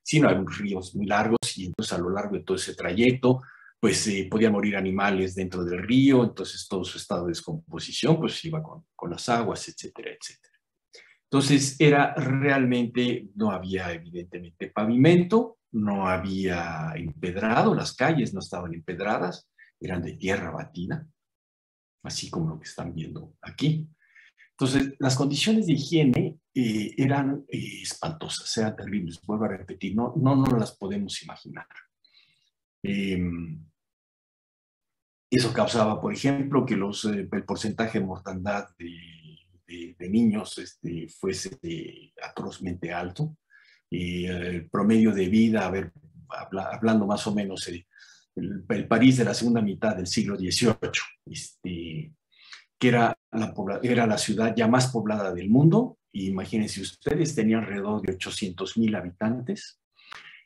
sino hay ríos muy largos y entonces a lo largo de todo ese trayecto pues podían morir animales dentro del río, entonces todo su estado de descomposición pues iba con las aguas, etcétera, etcétera. Entonces era realmente, no había evidentemente pavimento, no había empedrado, las calles no estaban empedradas, eran de tierra batida, así como lo que están viendo aquí. Entonces, las condiciones de higiene eran espantosas, eran terribles, vuelvo a repetir, no las podemos imaginar. Eso causaba, por ejemplo, que el porcentaje de mortandad de niños fuese atrozmente alto. El promedio de vida, hablando más o menos, el París de la segunda mitad del siglo XVIII, que era la ciudad ya más poblada del mundo. Imagínense ustedes, tenía alrededor de 800,000 habitantes.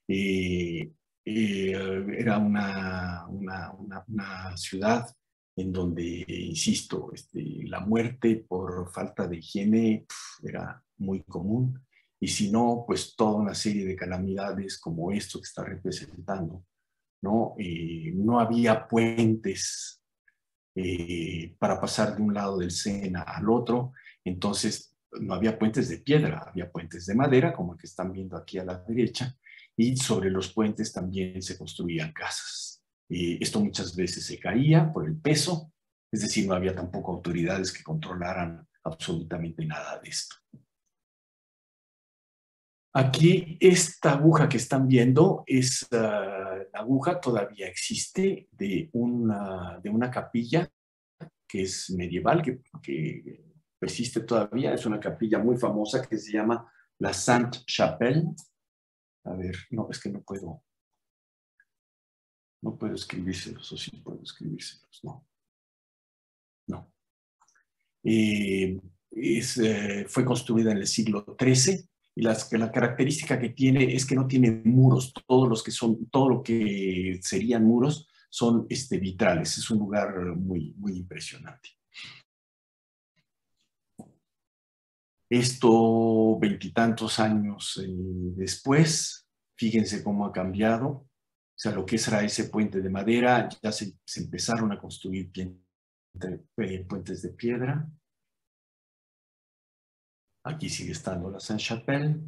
Era una ciudad en donde, insisto, la muerte por falta de higiene era muy común. Y si no, pues toda una serie de calamidades como esto que está representando, ¿no? No había puentes para pasar de un lado del Sena al otro, entonces no había puentes de piedra, había puentes de madera, como el que están viendo aquí a la derecha, y sobre los puentes también se construían casas. Esto muchas veces se caía por el peso, es decir, no había tampoco autoridades que controlaran absolutamente nada de esto. Aquí, esta aguja que están viendo es la aguja, todavía existe, de una capilla que es medieval, que persiste todavía. Es una capilla muy famosa que se llama la Sainte-Chapelle. A ver, no, es que no puedo escribírselos, o sí puedo escribírselos, no. Fue construida en el siglo XIII y la característica que tiene es que no tiene muros. Todo lo que serían muros son vitrales. Es un lugar muy, muy impresionante. Esto, veintitantos años después, fíjense cómo ha cambiado. O sea, lo que era ese puente de madera, ya se empezaron a construir puentes de piedra. Aquí sigue estando la Sainte-Chapelle.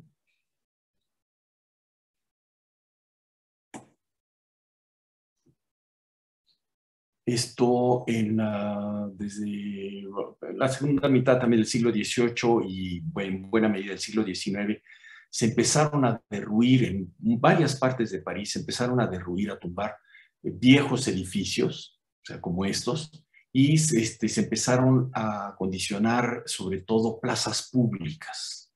Esto desde la segunda mitad también del siglo XVIII y en buena medida del siglo XIX, se empezaron a derruir en varias partes de París, se empezaron a derruir, a tumbar viejos edificios, o sea, como estos, y se empezaron a acondicionar sobre todo plazas públicas.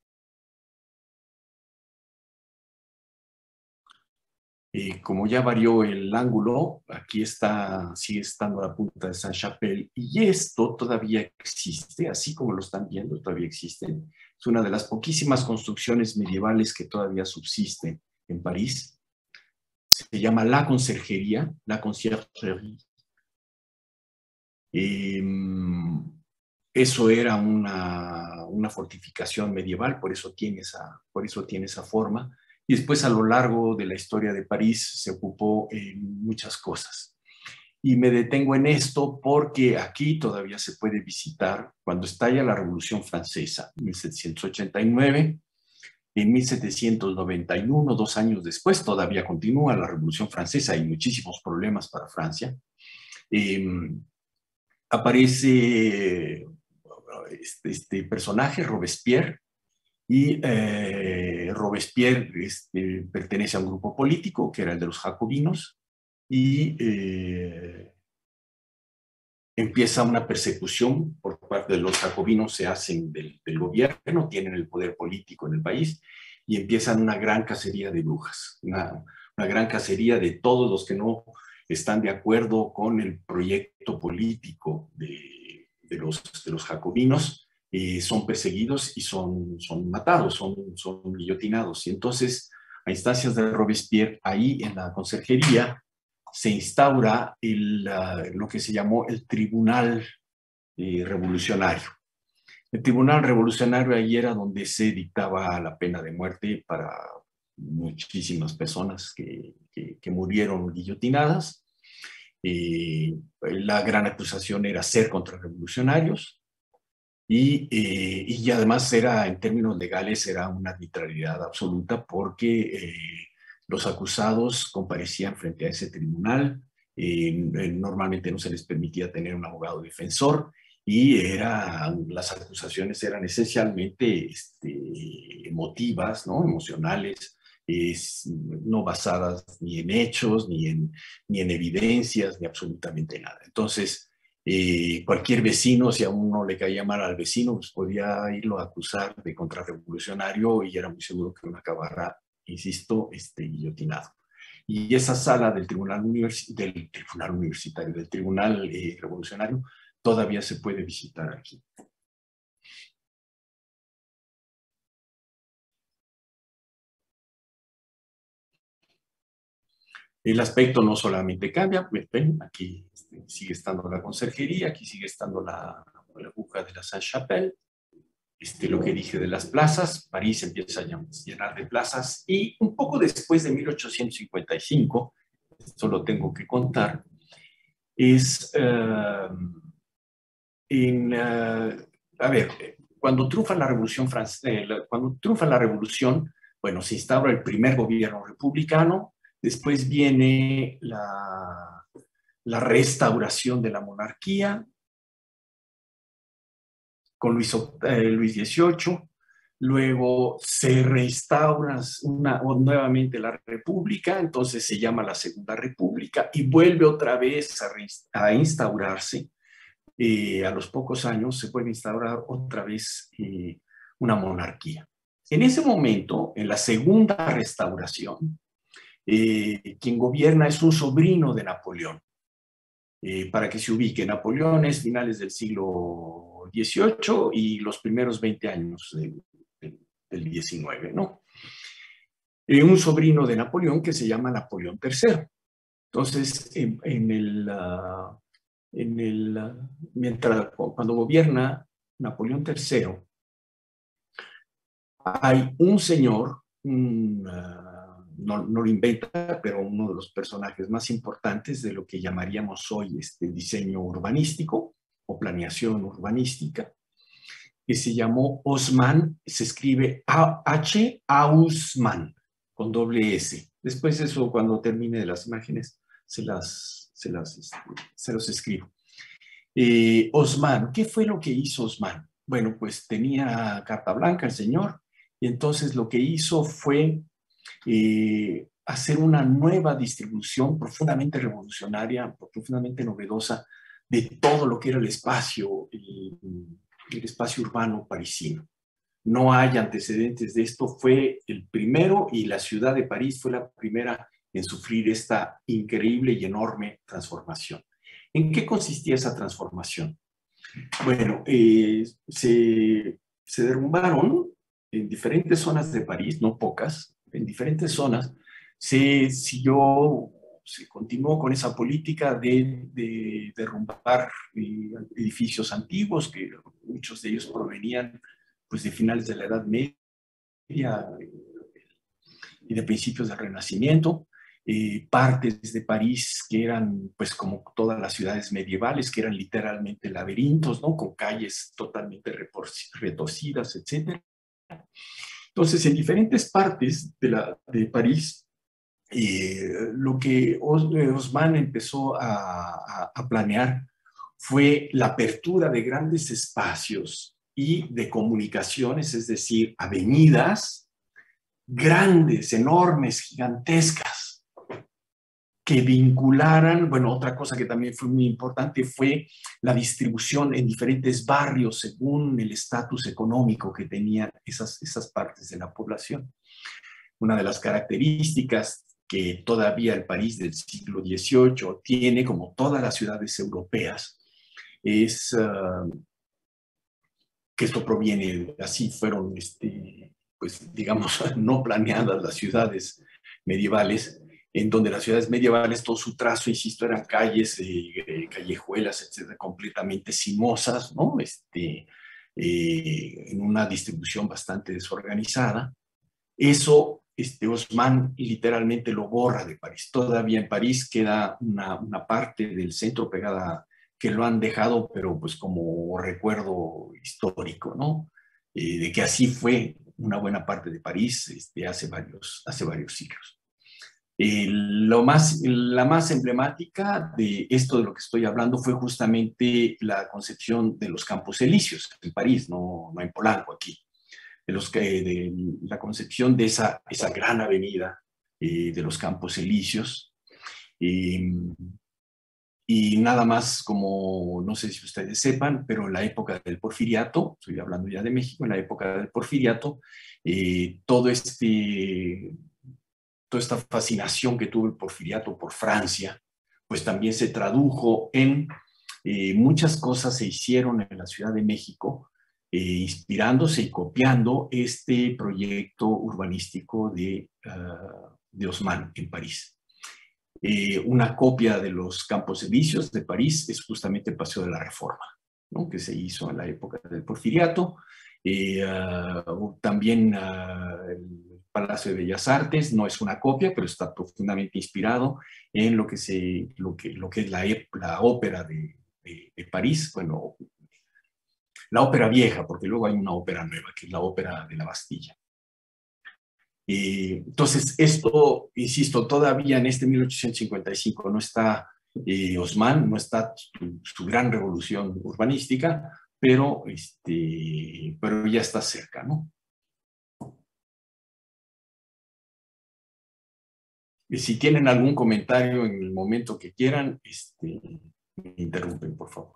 Como ya varió el ángulo, aquí sigue estando la punta de Sainte-Chapelle, y esto todavía existe, así como lo están viendo, todavía existe. Es una de las poquísimas construcciones medievales que todavía subsisten en París. Se llama la Conserjería, la Conciergerie. Eso era una fortificación medieval, por eso tiene esa forma. Y después, a lo largo de la historia de París, se ocupó en muchas cosas. Y me detengo en esto porque aquí todavía se puede visitar, cuando estalla la Revolución Francesa, en 1789, en 1791, 2 años después, todavía continúa la Revolución Francesa, hay muchísimos problemas para Francia. Aparece este personaje, Robespierre, y Robespierre pertenece a un grupo político que era el de los jacobinos, y empieza una persecución por parte de los jacobinos, se hacen del gobierno, tienen el poder político en el país, y empiezan una gran cacería de brujas, una gran cacería de todos los que no están de acuerdo con el proyecto político de los jacobinos. Son perseguidos y son matados, son guillotinados. Y entonces, a instancias de Robespierre, ahí en la conserjería, se instaura lo que se llamó el Tribunal Revolucionario. El Tribunal Revolucionario ahí era donde se dictaba la pena de muerte para muchísimas personas que murieron guillotinadas. La gran acusación era ser contrarrevolucionarios y además era, en términos legales, era una arbitrariedad absoluta porque los acusados comparecían frente a ese tribunal, normalmente no se les permitía tener un abogado defensor y las acusaciones eran esencialmente emotivas, ¿no? Emocionales, no basadas ni en hechos, ni en evidencias, ni absolutamente nada. Entonces, cualquier vecino, si a uno le caía mal al vecino, pues podía irlo a acusar de contrarrevolucionario y era muy seguro que uno acabara, insisto, guillotinado. Y esa sala del Tribunal Universitario, del Tribunal Revolucionario, todavía se puede visitar aquí. El aspecto no solamente cambia, ven, aquí sigue estando la conserjería, aquí sigue estando la aguja de la Sainte-Chapelle, lo que dije de las plazas, París empieza a llenar de plazas y un poco después de 1855, esto lo tengo que contar, es a ver, cuando triunfa la Revolución Francesa, cuando triunfa la Revolución, bueno, se instaura el primer gobierno republicano, después viene la restauración de la monarquía con Luis XVIII, luego se restaura nuevamente la República, entonces se llama la Segunda República y vuelve otra vez a instaurarse. A los pocos años se puede instaurar otra vez una monarquía. En ese momento, en la segunda restauración, quien gobierna es un sobrino de Napoleón. Para que se ubique, Napoleón es finales del siglo XVIII y los primeros 20 años del XIX, ¿no? Un sobrino de Napoleón que se llama Napoleón III. Entonces, cuando gobierna Napoleón III, hay un señor, no lo inventa, pero uno de los personajes más importantes de lo que llamaríamos hoy el diseño urbanístico o planeación urbanística, que se llamó Haussmann, se escribe H. Haussmann, con doble S. Después eso, cuando termine de las imágenes, se los escribo. Haussmann, ¿qué fue lo que hizo Haussmann? Bueno, pues tenía carta blanca el señor, y entonces lo que hizo fue hacer una nueva distribución profundamente revolucionaria, profundamente novedosa de todo lo que era el espacio urbano parisino. No hay antecedentes de esto, fue el primero y la ciudad de París fue la primera en sufrir esta increíble y enorme transformación. ¿En qué consistía esa transformación? Bueno, se derrumbaron en diferentes zonas de París, no pocas, en diferentes zonas, se continuó con esa política de derrumbar edificios antiguos, que muchos de ellos provenían pues, de finales de la Edad Media y de principios del Renacimiento. Partes de París que eran, pues como todas las ciudades medievales, que eran literalmente laberintos, ¿no? Con calles totalmente retorcidas, etc. Entonces, en diferentes partes de París, lo que Haussmann empezó a planear fue la apertura de grandes espacios y de comunicaciones, es decir, avenidas grandes, enormes, gigantescas, que vincularan, bueno, otra cosa que también fue muy importante fue la distribución en diferentes barrios según el estatus económico que tenían esas partes de la población. Una de las características que todavía el París del siglo XVIII tiene, como todas las ciudades europeas, es que esto proviene, así fueron, pues digamos, no planeadas las ciudades medievales, en donde las ciudades medievales, todo su trazo, insisto, eran calles, callejuelas, etcétera, completamente sinuosas, ¿no? En una distribución bastante desorganizada. Eso Haussmann literalmente lo borra de París. Todavía en París queda una parte del centro pegada que lo han dejado, pero pues como recuerdo histórico, ¿no? De que así fue una buena parte de París hace varios siglos. La más emblemática de esto de lo que estoy hablando fue justamente la concepción de los Campos Elíseos en París, no en Polanco aquí, de la concepción de esa gran avenida de los Campos Elíseos. Y nada más como, no sé si ustedes sepan, pero en la época del Porfiriato, estoy hablando ya de México, en la época del Porfiriato, todo toda esta fascinación que tuvo el Porfiriato por Francia, pues también se tradujo en muchas cosas se hicieron en la Ciudad de México, inspirándose y copiando este proyecto urbanístico de Haussmann en París. Una copia de los Campos Elíseos de París es justamente el Paseo de la Reforma, ¿no? Que se hizo en la época del Porfiriato. También el Palacio de Bellas Artes no es una copia, pero está profundamente inspirado en lo que es la ópera de París, bueno, la ópera vieja, porque luego hay una ópera nueva, que es la ópera de la Bastilla. Entonces, esto, insisto, todavía en este 1855 no está Haussmann, no está su gran revolución urbanística, pero ya está cerca, ¿no? Si tienen algún comentario en el momento que quieran, me interrumpen, por favor.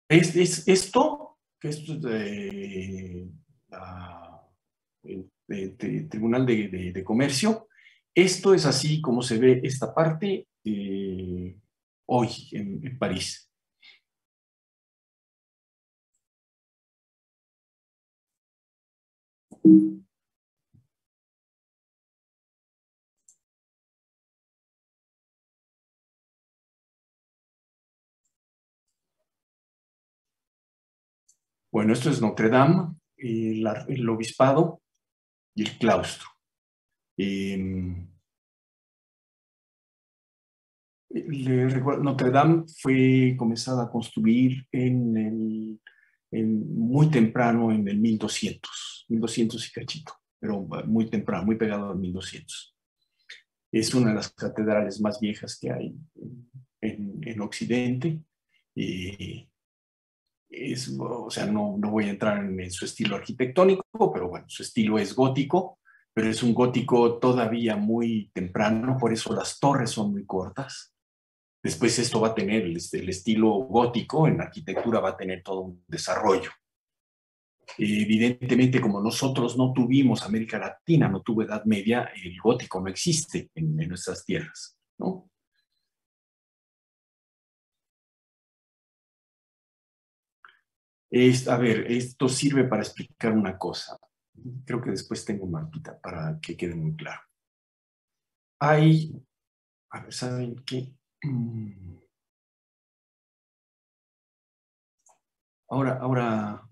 Esto, que esto es de Tribunal de Comercio, esto es así como se ve esta parte hoy en París. Bueno, esto es Notre Dame, el obispado y el claustro. Notre Dame fue comenzada a construir muy temprano, en el 1200 y cachito, pero muy temprano, muy pegado al 1200. Es una de las catedrales más viejas que hay en Occidente. O sea, no voy a entrar en su estilo arquitectónico, pero bueno, su estilo es gótico, pero es un gótico todavía muy temprano, por eso las torres son muy cortas. Después esto va a tener el estilo gótico, en arquitectura va a tener todo un desarrollo. Evidentemente, como nosotros no tuvimos América Latina, no tuvo Edad Media, el gótico no existe en nuestras tierras, ¿no? A ver, esto sirve para explicar una cosa. Creo que después tengo un mapita para que quede muy claro. Hay, a ver, ¿saben qué? Ahora